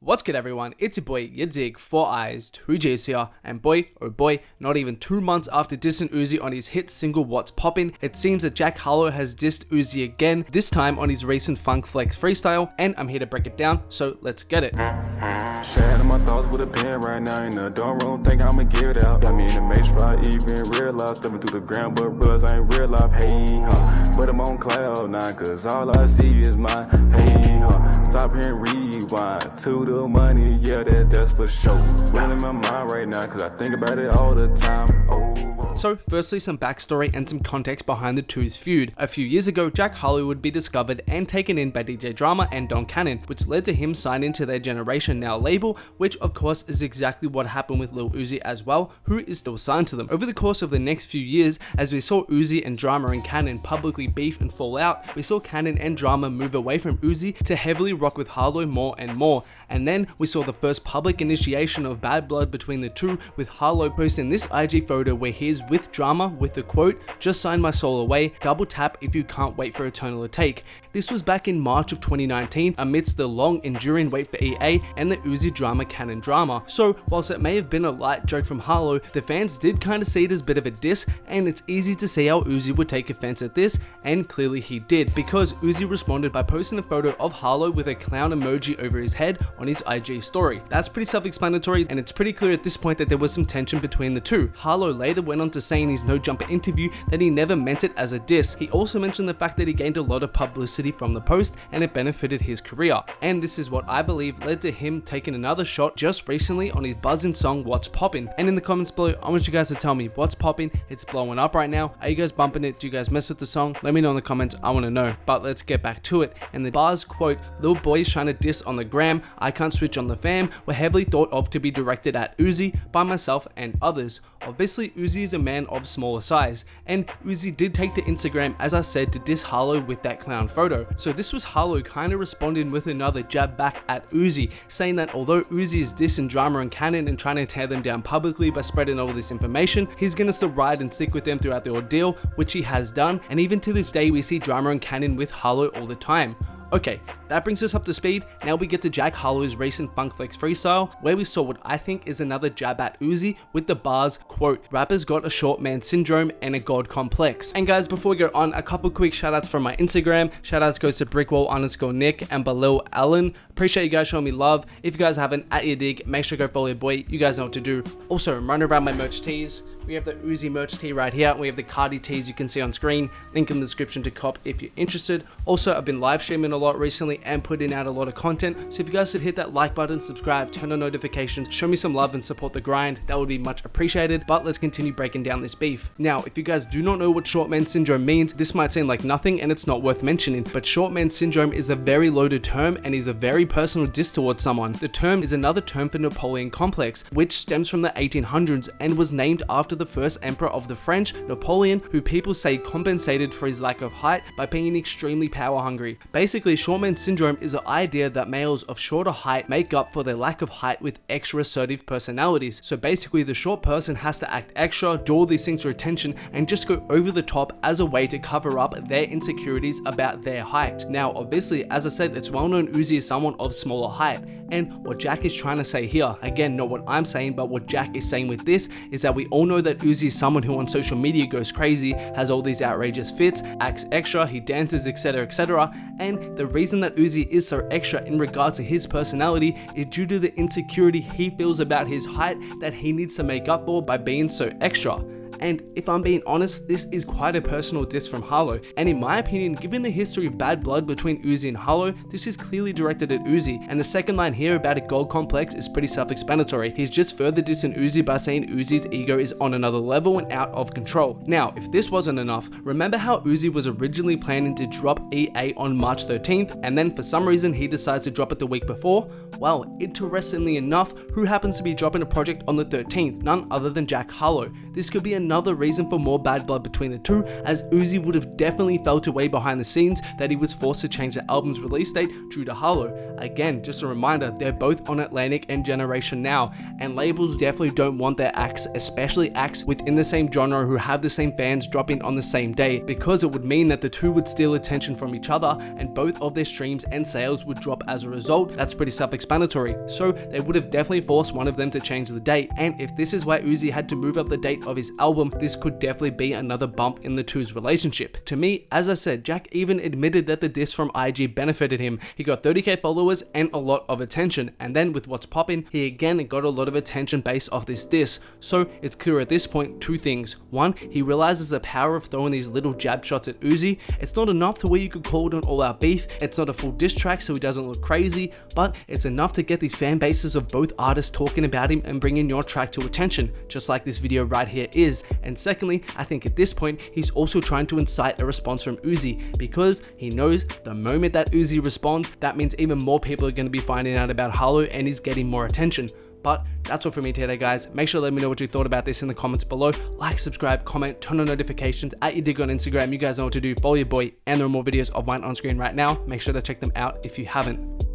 What's good everyone, it's your boy yadiiiigg, 4 eyes, 2 J's here, and boy, oh boy, not even 2 months after dissing Uzi on his hit single What's Poppin, it seems that Jack Harlow has dissed Uzi again, this time on his recent Funk Flex Freestyle, and I'm here to break it down, so let's get it. Sharing my thoughts with a pen right now in the dorm room, think I'ma get it out. Got me in the maze before I even realize, stepping through the ground, but realize I ain't real life, hey, but I'm on cloud 9, cause all I see is mine, hey, stop and rewind to the money, yeah, that's for sure. Running my mind right now, cause I think about it all the time, So firstly, some backstory and some context behind the two's feud. A few years ago, Jack Harlow would be discovered and taken in by DJ Drama and Don Cannon, which led to him signing to their Generation Now label, which of course is exactly what happened with Lil Uzi as well, who is still signed to them. Over the course of the next few years, as we saw Uzi and Drama and Cannon publicly beef and fall out, we saw Cannon and Drama move away from Uzi to heavily rock with Harlow more and more. And then we saw the first public initiation of bad blood between the two, with Harlow posting this IG photo where he is with Drama with the quote, "Just sign my soul away, double tap if you can't wait for eternal to take." This was back in March of 2019 amidst the long enduring wait for EA and the Uzi Drama Cannon drama. So whilst it may have been a light joke from Harlow, the fans did kind of see it as a bit of a diss, and it's easy to see how Uzi would take offense at this, and clearly he did, because Uzi responded by posting a photo of Harlow with a clown emoji over his head on his IG story. That's pretty self-explanatory, and it's pretty clear at this point that there was some tension between the two. Harlow later went on to say in his No Jumper interview that he never meant it as a diss. He also mentioned the fact that he gained a lot of publicity from the post and it benefited his career. And this is what I believe led to him taking another shot just recently on his buzzing song What's Poppin. And in the comments below, I want you guys to tell me what's poppin'. It's blowing up right now. Are you guys bumping it? Do you guys mess with the song? Let me know in the comments. I want to know. But let's get back to it. And the bars quote, "Little boys trying to diss on the gram, I can't switch on the fam," were heavily thought of to be directed at Uzi by myself and others. Obviously Uzi is a man of smaller size, and Uzi did take to Instagram, as I said, to diss Harlow with that clown photo. So this was Harlow kind of responding with another jab back at Uzi, saying that although Uzi is dissing Drama and Cannon and trying to tear them down publicly by spreading all this information, he's gonna still ride and stick with them throughout the ordeal, which he has done, and even to this day we see Drama and Cannon with Harlow all the time. Okay, that brings us up to speed. Now we get to Jack Harlow's recent Funk Flex Freestyle, where we saw what I think is another jab at Uzi with the bars, quote, "Rappers got a short man syndrome and a god complex." And guys, before we go on, a couple quick shoutouts from my Instagram. Shoutouts goes to brickwall_Nick and below Alan. Appreciate you guys showing me love. If you guys haven't, at yadiiiigg, make sure to go follow your boy. You guys know what to do. Also, I'm running around my merch tees. We have the Uzi merch tee right here. We have the Cardi tees you can see on screen. Link in the description to cop if you're interested. Also, I've been live streaming a lot recently and putting out a lot of content. So if you guys could hit that like button, subscribe, turn on notifications, show me some love and support the grind, that would be much appreciated. But let's continue breaking down this beef. Now, if you guys do not know what short man syndrome means, this might seem like nothing and it's not worth mentioning, but short man syndrome is a very loaded term and is a very personal diss towards someone. The term is another term for Napoleon complex, which stems from the 1800s and was named after the first emperor of the French, Napoleon, who people say compensated for his lack of height by being extremely power hungry. Basically, short man syndrome is the idea that males of shorter height make up for their lack of height with extra assertive personalities. So basically, the short person has to act extra, do all these things for attention, and just go over the top as a way to cover up their insecurities about their height. Now, obviously, as I said, it's well known Uzi is someone of smaller height. And what Jack is trying to say here, again, not what I'm saying, but what Jack is saying with this, is that we all know that Uzi is someone who on social media goes crazy, has all these outrageous fits, acts extra, he dances, etc, etc. And the reason that Uzi is so extra in regards to his personality is due to the insecurity he feels about his height that he needs to make up for by being so extra. And if I'm being honest, this is quite a personal diss from Harlow, and in my opinion, given the history of bad blood between Uzi and Harlow, this is clearly directed at Uzi, and the second line here about a god complex is pretty self-explanatory. He's just further dissing Uzi by saying Uzi's ego is on another level and out of control. Now, if this wasn't enough, remember how Uzi was originally planning to drop EA on March 13th, and then for some reason he decides to drop it the week before? Well, interestingly enough, who happens to be dropping a project on the 13th? None other than Jack Harlow. This could be a another reason for more bad blood between the two, as Uzi would have definitely felt away behind the scenes that he was forced to change the album's release date due to Harlow. Again, just a reminder, they're both on Atlantic and Generation now, and labels definitely don't want their acts, especially acts within the same genre who have the same fans, dropping on the same day, because it would mean that the two would steal attention from each other and both of their streams and sales would drop as a result. That's pretty self-explanatory. So they would have definitely forced one of them to change the date, and if this is why Uzi had to move up the date of his album, this could definitely be another bump in the two's relationship. To me, as I said, Jack even admitted that the diss from IG benefited him. He got 30k followers and a lot of attention, and then with Whats Poppin, he again got a lot of attention based off this diss. So it's clear at this point two things. One, he realizes the power of throwing these little jab shots at Uzi. It's not enough to where you could call it an all-out beef, it's not a full diss track so he doesn't look crazy, but it's enough to get these fan bases of both artists talking about him and bringing your track to attention, just like this video right here is. And secondly, I think at this point he's also trying to incite a response from Uzi, because he knows the moment that Uzi responds, that means even more people are going to be finding out about Harlow and he's getting more attention. But that's all from me today, guys. Make sure to let me know what you thought about this in the comments below. Like, subscribe, comment, turn on notifications, @yadiiiigg on Instagram. You guys know what to do. Follow your boy, and there are more videos of mine on screen right now. Make sure to check them out if you haven't.